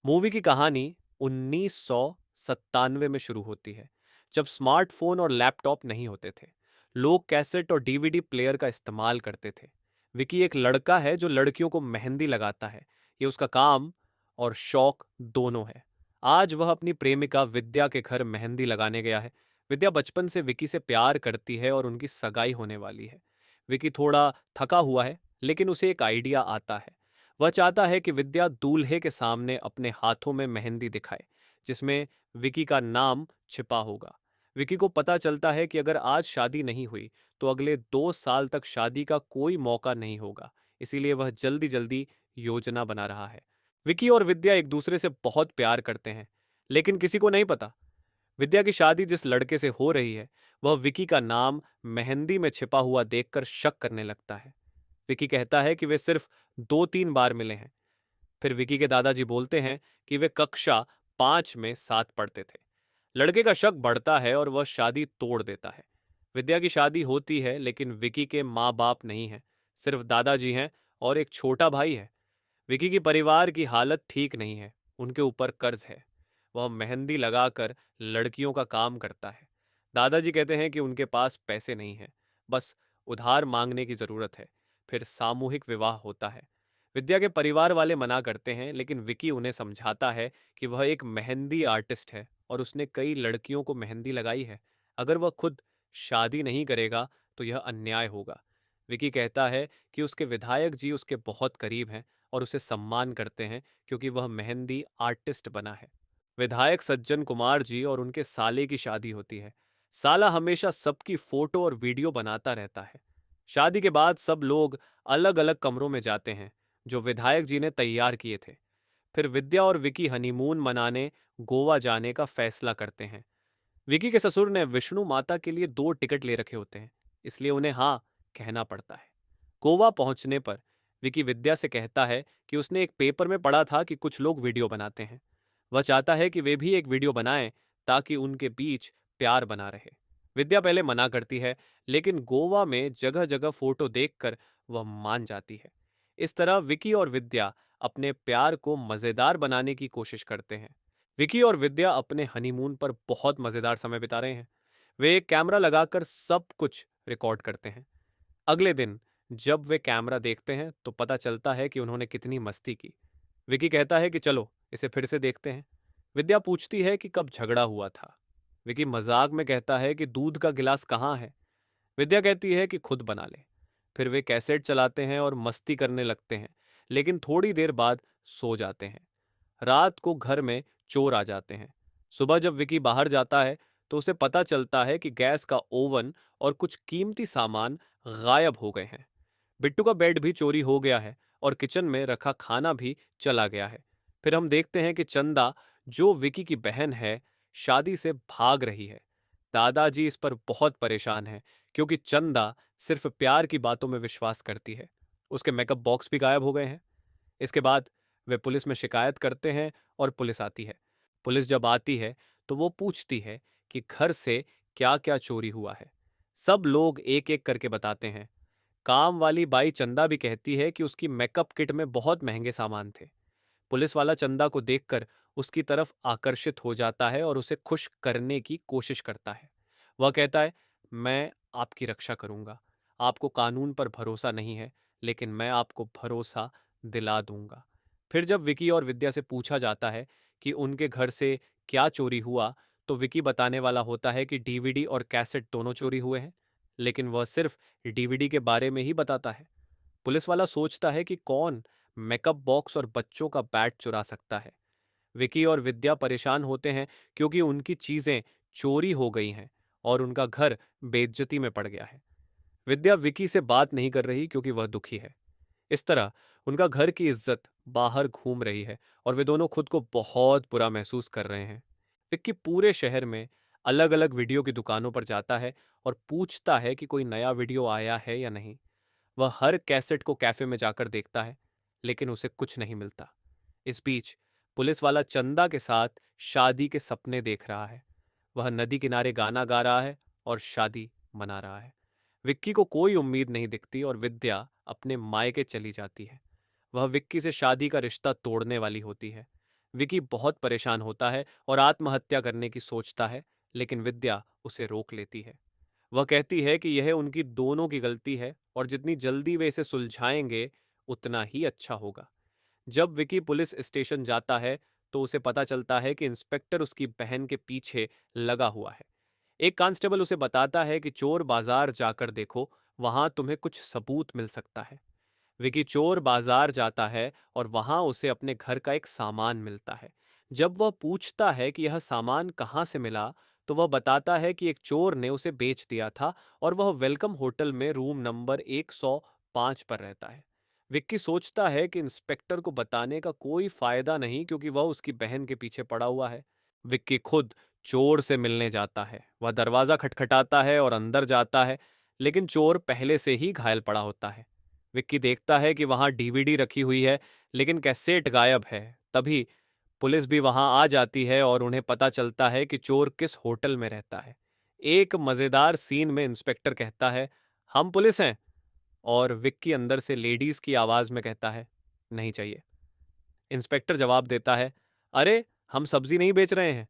Movie की कहानी 1997 में शुरू होती है, जब स्मार्टफोन और लैपटॉप नहीं होते थे। लोग कैसेट और डीवीडी प्लेयर का इस्तेमाल करते थे। विकी एक लड़का है जो लड़कियों को मेहंदी लगाता है। ये उसका काम और शौक दोनों है। आज वह अपनी प्रेमिका विद्या के घर मेहंदी लगाने गया है। विद्या बचपन से विकी से प्यार करती है और उनकी सगाई होने वाली है। विकी थोड़ा थका हुआ है, लेकिन उसे एक आइडिया आता है। वह चाहता है कि विद्या दूल्हे के सामने अपने हाथों में मेहंदी दिखाए, जिसमें विकी का नाम छिपा होगा। विकी को पता चलता है कि अगर आज शादी नहीं हुई तो अगले 2 साल तक शादी का कोई मौका नहीं होगा। इसीलिए वह जल्दी जल्दी योजना बना रहा है। विकी और विद्या एक दूसरे से बहुत प्यार करते हैं, लेकिन किसी को नहीं पता विद्या की शादी जिस लड़के से हो रही है वह विकी का नाम मेहंदी में छिपा हुआ देखकर शक करने लगता है। विकी कहता है कि वे सिर्फ 2-3 बार मिले हैं। फिर विकी के दादाजी बोलते हैं कि वे कक्षा 5 में साथ पढ़ते थे। लड़के का शक बढ़ता है और वह शादी तोड़ देता है। विद्या की शादी होती है, लेकिन विकी के माँ बाप नहीं हैं, सिर्फ दादाजी हैं और एक छोटा भाई है। विकी की परिवार की हालत ठीक नहीं है, उनके ऊपर कर्ज है। वह मेहंदी लगाकर लड़कियों का काम करता है। दादाजी कहते हैं कि उनके पास पैसे नहीं हैं, बस उधार मांगने की जरूरत है। फिर सामूहिक विवाह होता है। विद्या के परिवार वाले मना करते हैं, लेकिन विकी उन्हें समझाता है कि वह एक मेहंदी आर्टिस्ट है और उसने कई लड़कियों को मेहंदी लगाई है। अगर वह खुद शादी नहीं करेगा तो यह अन्याय होगा। विकी कहता है कि उसके विधायक जी उसके बहुत करीब हैं और उसे सम्मान करते हैं, क्योंकि वह मेहंदी आर्टिस्ट बना है। विधायक सज्जन कुमार जी और उनके साले की शादी होती है। साला हमेशा सबकी फोटो और वीडियो बनाता रहता है। शादी के बाद सब लोग अलग अलग कमरों में जाते हैं, जो विधायक जी ने तैयार किए थे। फिर विद्या और विकी हनीमून मनाने गोवा जाने का फैसला करते हैं। विकी के ससुर ने विष्णु माता के लिए 2 टिकट ले रखे होते हैं, इसलिए उन्हें हाँ कहना पड़ता है। गोवा पहुंचने पर विकी विद्या से कहता है कि उसने एक पेपर में पढ़ा था कि कुछ लोग वीडियो बनाते हैं। वह चाहता है कि वे भी एक वीडियो बनाएं, ताकि उनके बीच प्यार बना रहे। विद्या पहले मना करती है, लेकिन गोवा में जगह जगह फोटो देखकर वह मान जाती है। इस तरह विकी और विद्या अपने प्यार को मजेदार बनाने की कोशिश करते हैं। विकी और विद्या अपने हनीमून पर बहुत मजेदार समय बिता रहे हैं। वे एक कैमरा लगाकर सब कुछ रिकॉर्ड करते हैं। अगले दिन जब वे कैमरा देखते हैं तो पता चलता है कि उन्होंने कितनी मस्ती की। विकी कहता है कि चलो इसे फिर से देखते हैं। विद्या पूछती है कि कब झगड़ा हुआ था। विकी मजाक में कहता है कि दूध का गिलास कहाँ है। विद्या कहती है कि खुद बना ले। फिर वे कैसेट चलाते हैं और मस्ती करने लगते हैं, लेकिन थोड़ी देर बाद सो जाते हैं। रात को घर में चोर आ जाते हैं। सुबह जब विकी बाहर जाता है तो उसे पता चलता है कि गैस का ओवन और कुछ कीमती सामान गायब हो गए हैं। बिट्टू का बेड भी चोरी हो गया है और किचन में रखा खाना भी चला गया है। फिर हम देखते हैं कि चंदा, जो विकी की बहन है, शादी से भाग रही है। दादाजी इस पर बहुत परेशान हैं, क्योंकि चंदा सिर्फ प्यार की बातों में विश्वास करती है। उसके मेकअप बॉक्स भी गायब हो गए हैं। इसके बाद वे पुलिस में शिकायत करते हैं और पुलिस आती है। पुलिस जब आती है तो वो पूछती है कि घर से क्या क्या चोरी हुआ है। सब लोग एक एक करके बताते हैं। काम वाली बाई चंदा भी कहती है कि उसकी मेकअप किट में बहुत महंगे सामान थे। पुलिस वाला चंदा को देखकर उसकी तरफ आकर्षित हो जाता है और उसे खुश करने की कोशिश करता है। वह कहता है, मैं आपकी रक्षा करूंगा। आपको कानून पर भरोसा नहीं है, लेकिन मैं आपको भरोसा दिला दूंगा। फिर जब विकी और विद्या से पूछा जाता है कि उनके घर से क्या चोरी हुआ, तो विकी बताने वाला होता है कि डीवीडी और कैसेट दोनों चोरी हुए हैं, लेकिन वह सिर्फ डीवीडी के बारे में ही बताता है। पुलिस वाला सोचता है कि कौन मेकअप बॉक्स और बच्चों का बैट चुरा सकता है। विकी और विद्या परेशान होते हैं, क्योंकि उनकी चीजें चोरी हो गई हैं और उनका घर बेइज्जती में पड़ गया है। विद्या विकी से बात नहीं कर रही, क्योंकि वह दुखी है। इस तरह उनका घर की इज्जत बाहर घूम रही है और वे दोनों खुद को बहुत बुरा महसूस कर रहे हैं। विक्की पूरे शहर में अलग अलग वीडियो की दुकानों पर जाता है और पूछता है कि कोई नया वीडियो आया है या नहीं। वह हर कैसेट को कैफे में जाकर देखता है, लेकिन उसे कुछ नहीं मिलता। इस बीच पुलिस वाला चंदा के साथ शादी के सपने देख रहा है। वह नदी किनारे गाना गा रहा है और शादी मना रहा है। विक्की को कोई उम्मीद नहीं दिखती और विद्या अपने मायके चली जाती है। वह विक्की से शादी का रिश्ता तोड़ने वाली होती है। विकी बहुत परेशान होता है और आत्महत्या करने की सोचता है, लेकिन विद्या उसे रोक लेती है। वह कहती है कि यह उनकी दोनों की गलती है और जितनी जल्दी वे इसे सुलझाएंगे, उतना ही अच्छा होगा। जब विकी पुलिस स्टेशन जाता है, तो उसे पता चलता है कि इंस्पेक्टर उसकी बहन के पीछे लगा हुआ है। एक कांस्टेबल उसे बताता है कि चोर बाजार जाकर देखो, वहां तुम्हें कुछ सबूत मिल सकता है। विकी चोर बाजार जाता है और वहां उसे अपने घर का एक सामान मिलता है। जब वह पूछता है कि यह सामान कहाँ से मिला, तो वह बताता है कि एक चोर ने उसे बेच दिया था और वह वेलकम होटल में रूम नंबर 105 पर रहता है। विक्की सोचता है कि इंस्पेक्टर को बताने का कोई फायदा नहीं, क्योंकि वह उसकी बहन के पीछे पड़ा हुआ है। विक्की खुद चोर से मिलने जाता है। वह दरवाजा खटखटाता है और अंदर जाता है, लेकिन चोर पहले से ही घायल पड़ा होता है। विक्की देखता है कि वहां डीवीडी रखी हुई है, लेकिन कैसेट गायब है। तभी पुलिस भी वहां आ जाती है और उन्हें पता चलता है कि चोर किस होटल में रहता है। एक मजेदार सीन में इंस्पेक्टर कहता है, हम पुलिस हैं, और विक्की अंदर से लेडीज की आवाज में कहता है, नहीं चाहिए। इंस्पेक्टर जवाब देता है, अरे हम सब्जी नहीं बेच रहे हैं।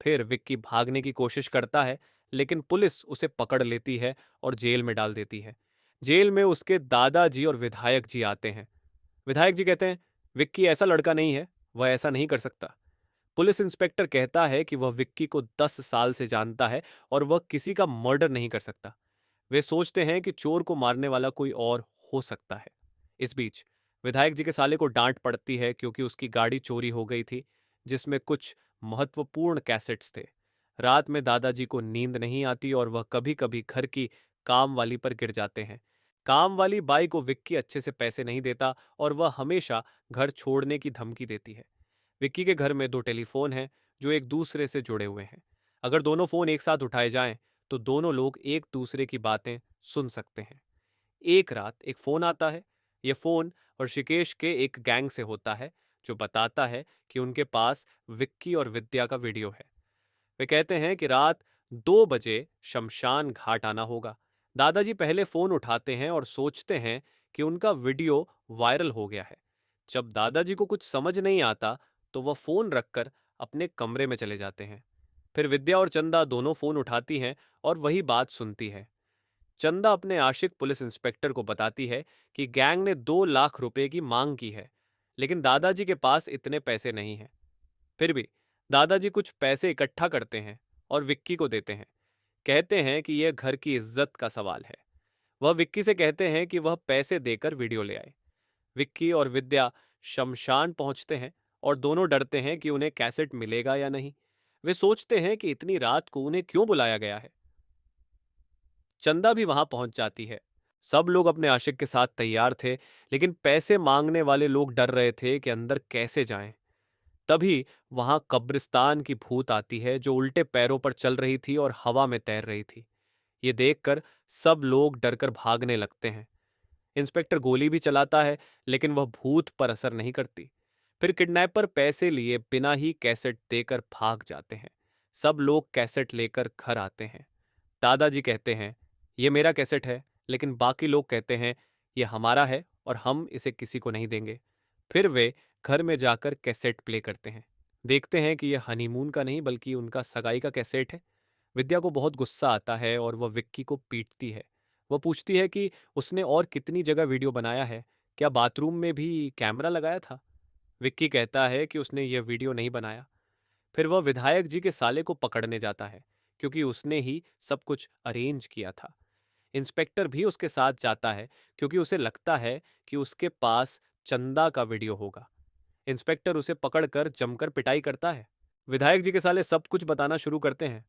फिर विक्की भागने की कोशिश करता है, लेकिन पुलिस उसे पकड़ लेती है और जेल में डाल देती है। जेल में उसके दादाजी और विधायक जी आते हैं। विधायक जी कहते हैं, विक्की ऐसा लड़का नहीं है, वह ऐसा नहीं कर सकता। पुलिस इंस्पेक्टर कहता है कि वह विक्की को 10 साल से जानता है और वह किसी का मर्डर नहीं कर सकता। वे सोचते हैं कि चोर को मारने वाला कोई और हो सकता है। इस बीच विधायक जी के साले को डांट पड़ती है, क्योंकि उसकी गाड़ी चोरी हो गई थी, जिसमें कुछ महत्वपूर्ण कैसेट्स थे। रात में दादाजी को नींद नहीं आती और वह कभी कभी घर की काम वाली पर गिर जाते हैं। काम वाली बाई को विक्की अच्छे से पैसे नहीं देता और वह हमेशा घर छोड़ने की धमकी देती है। विक्की के घर में दो टेलीफोन हैं, जो एक दूसरे से जुड़े हुए हैं। अगर दोनों फोन एक साथ उठाए जाएं, तो दोनों लोग एक दूसरे की बातें सुन सकते हैं। एक रात एक फोन आता है। यह फोन ऋषिकेश के एक गैंग से होता है, जो बताता है कि उनके पास विक्की और विद्या का वीडियो है। वे कहते हैं कि रात 2 बजे शमशान घाट आना होगा। दादाजी पहले फोन उठाते हैं और सोचते हैं कि उनका वीडियो वायरल हो गया है। जब दादाजी को कुछ समझ नहीं आता, तो वह फोन रखकर अपने कमरे में चले जाते हैं। फिर विद्या और चंदा दोनों फोन उठाती हैं और वही बात सुनती है। चंदा अपने आशिक पुलिस इंस्पेक्टर को बताती है कि गैंग ने 2 लाख रुपए की मांग की है, लेकिन दादाजी के पास इतने पैसे नहीं हैं। फिर भी दादाजी कुछ पैसे इकट्ठा करते हैं और विक्की को देते हैं। कहते हैं कि यह घर की इज्जत का सवाल है। वह विक्की से कहते हैं कि वह पैसे देकर वीडियो ले आए। विक्की और विद्या शमशान पहुंचते हैं और दोनों डरते हैं कि उन्हें कैसेट मिलेगा या नहीं। वे सोचते हैं कि इतनी रात को उन्हें क्यों बुलाया गया है। चंदा भी वहां पहुंच जाती है। सब लोग अपने आशिक के साथ तैयार थे, लेकिन पैसे मांगने वाले लोग डर रहे थे कि अंदर कैसे जाएं। तभी वहां कब्रिस्तान की भूत आती है, जो उल्टे पैरों पर चल रही थी और हवा में तैर रही थी। ये देखकर सब लोग डरकर भागने लगते हैं। इंस्पेक्टर गोली भी चलाता है, लेकिन वह भूत पर असर नहीं करती। फिर किडनैपर पैसे लिए बिना ही कैसेट देकर भाग जाते हैं। सब लोग कैसेट लेकर घर आते हैं। दादाजी कहते हैं, ये मेरा कैसेट है, लेकिन बाकी लोग कहते हैं, ये हमारा है और हम इसे किसी को नहीं देंगे। फिर वे घर में जाकर कैसेट प्ले करते हैं। देखते हैं कि यह हनीमून का नहीं, बल्कि उनका सगाई का कैसेट है। विद्या को बहुत गुस्सा आता है और वह विक्की को पीटती है। वह पूछती है कि उसने और कितनी जगह वीडियो बनाया है, क्या बाथरूम में भी कैमरा लगाया था। विक्की कहता है कि उसने यह वीडियो नहीं बनाया। फिर वह विधायक जी के साले को पकड़ने जाता है, क्योंकि उसने ही सब कुछ अरेंज किया था। इंस्पेक्टर भी उसके साथ जाता है, क्योंकि उसे लगता है कि उसके पास चंदा का वीडियो होगा। इंस्पेक्टर उसे पकड़कर जमकर पिटाई करता है। विधायक जी के साले सब कुछ बताना शुरू करते हैं।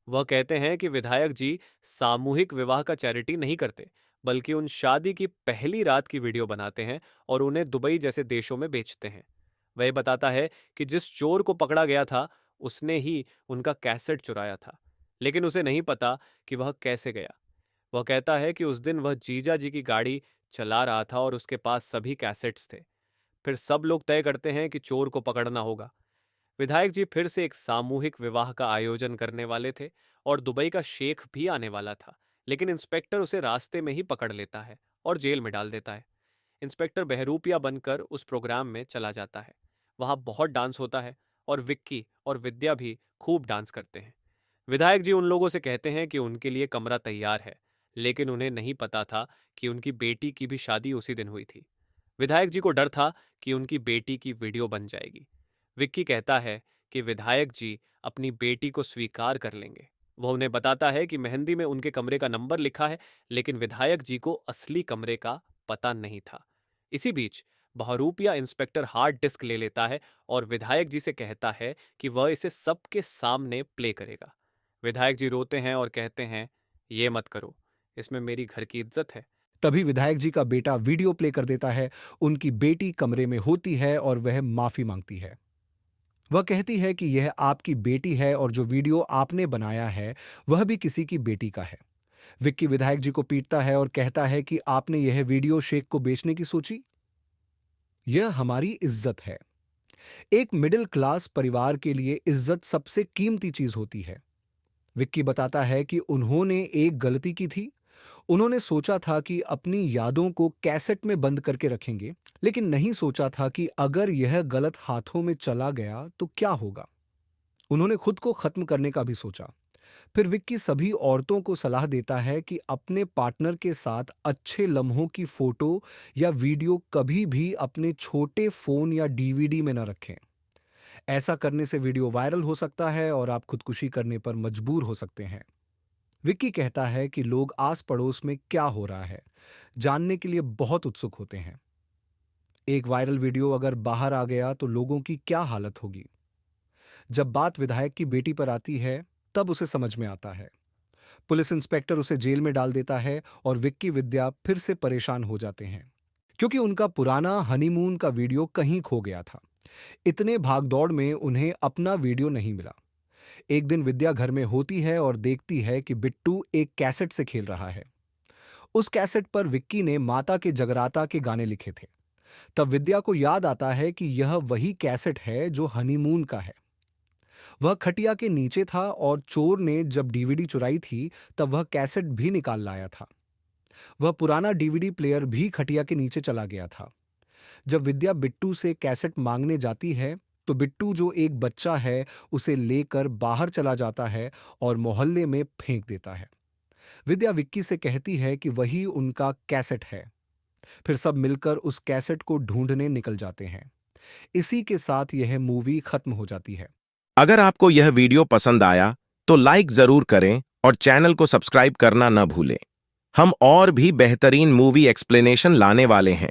वह कहते हैं कि विधायक जी सामूहिक विवाह का चैरिटी नहीं करते, बल्कि उन शादी की पहली रात की वीडियो बनाते हैं और उन्हें दुबई जैसे देशों में बेचते हैं। वह बताता है कि जिस चोर को पकड़ा गया था, उसने ही उनका कैसेट चुराया था, लेकिन उसे नहीं पता कि वह कैसे गया। वह कहता है कि उस दिन वह जीजा जी की गाड़ी चला रहा था और उसके पास सभी कैसेट्स थे। फिर सब लोग तय करते हैं कि चोर को पकड़ना होगा। विधायक जी फिर से एक सामूहिक विवाह का आयोजन करने वाले थे और दुबई का शेख भी आने वाला था, लेकिन इंस्पेक्टर उसे रास्ते में ही पकड़ लेता है और जेल में डाल देता है। इंस्पेक्टर बहरूपिया बनकर उस प्रोग्राम में चला जाता है। वहाँ बहुत डांस होता है और विक्की और विद्या भी खूब डांस करते हैं। विधायक जी उन लोगों से कहते हैं कि उनके लिए कमरा तैयार है, लेकिन उन्हें नहीं पता था कि उनकी बेटी की भी शादी उसी दिन हुई थी। विधायक जी को डर था कि उनकी बेटी की वीडियो बन जाएगी। विक्की कहता है कि विधायक जी अपनी बेटी को स्वीकार कर लेंगे। वह उन्हें बताता है कि मेहंदी में उनके कमरे का नंबर लिखा है, लेकिन विधायक जी को असली कमरे का पता नहीं था। इसी बीच बहरूपिया इंस्पेक्टर हार्ड डिस्क ले लेता है और विधायक जी से कहता है कि वह इसे सबके सामने प्ले करेगा। विधायक जी रोते हैं और कहते हैं, ये मत करो, इसमें मेरी घर की इज्जत है। तभी विधायक जी का बेटा वीडियो प्ले कर देता है। उनकी बेटी कमरे में होती है और वह माफी मांगती है। वह कहती है कि यह आपकी बेटी है और जो वीडियो आपने बनाया है वह भी किसी की बेटी का है। विक्की विधायक जी को पीटता है और कहता है कि आपने यह वीडियो शेख को बेचने की सोची। यह हमारी इज्जत है। एक मिडिल क्लास परिवार के लिए इज्जत सबसे कीमती चीज होती है। विक्की बताता है कि उन्होंने एक गलती की थी। उन्होंने सोचा था कि अपनी यादों को कैसेट में बंद करके रखेंगे, लेकिन नहीं सोचा था कि अगर यह गलत हाथों में चला गया तो क्या होगा। उन्होंने खुद को खत्म करने का भी सोचा। फिर विक्की सभी औरतों को सलाह देता है कि अपने पार्टनर के साथ अच्छे लम्हों की फोटो या वीडियो कभी भी अपने छोटे फोन या डीवीडी में न रखें। ऐसा करने से वीडियो वायरल हो सकता है और आप खुदकुशी करने पर मजबूर हो सकते हैं। विक्की कहता है कि लोग आस पड़ोस में क्या हो रहा है जानने के लिए बहुत उत्सुक होते हैं। एक वायरल वीडियो अगर बाहर आ गया तो लोगों की क्या हालत होगी। जब बात विधायक की बेटी पर आती है तब उसे समझ में आता है। पुलिस इंस्पेक्टर उसे जेल में डाल देता है और विक्की विद्या फिर से परेशान हो जाते हैं क्योंकि उनका पुराना हनीमून का वीडियो कहीं खो गया था। इतने भागदौड़ में उन्हें अपना वीडियो नहीं मिला। एक दिन विद्या घर में होती है और देखती है कि बिट्टू एक कैसेट से खेल रहा है। उस कैसेट पर विक्की ने माता के जगराता के गाने लिखे थे। तब विद्या को याद आता है कि यह वही कैसेट है जो हनीमून का है। वह खटिया के नीचे था और चोर ने जब डीवीडी चुराई थी तब वह कैसेट भी निकाल लाया था। वह पुराना डीवीडी प्लेयर भी खटिया के नीचे चला गया था। जब विद्या बिट्टू से कैसेट मांगने जाती है तो बिट्टू जो एक बच्चा है उसे लेकर बाहर चला जाता है और मोहल्ले में फेंक देता है। विद्या विक्की से कहती है कि वही उनका कैसेट है। फिर सब मिलकर उस कैसेट को ढूंढने निकल जाते हैं। इसी के साथ यह मूवी खत्म हो जाती है। अगर आपको यह वीडियो पसंद आया तो लाइक जरूर करें और चैनल को सब्सक्राइब करना न भूलें। हम और भी बेहतरीन मूवी एक्सप्लेनेशन लाने वाले हैं।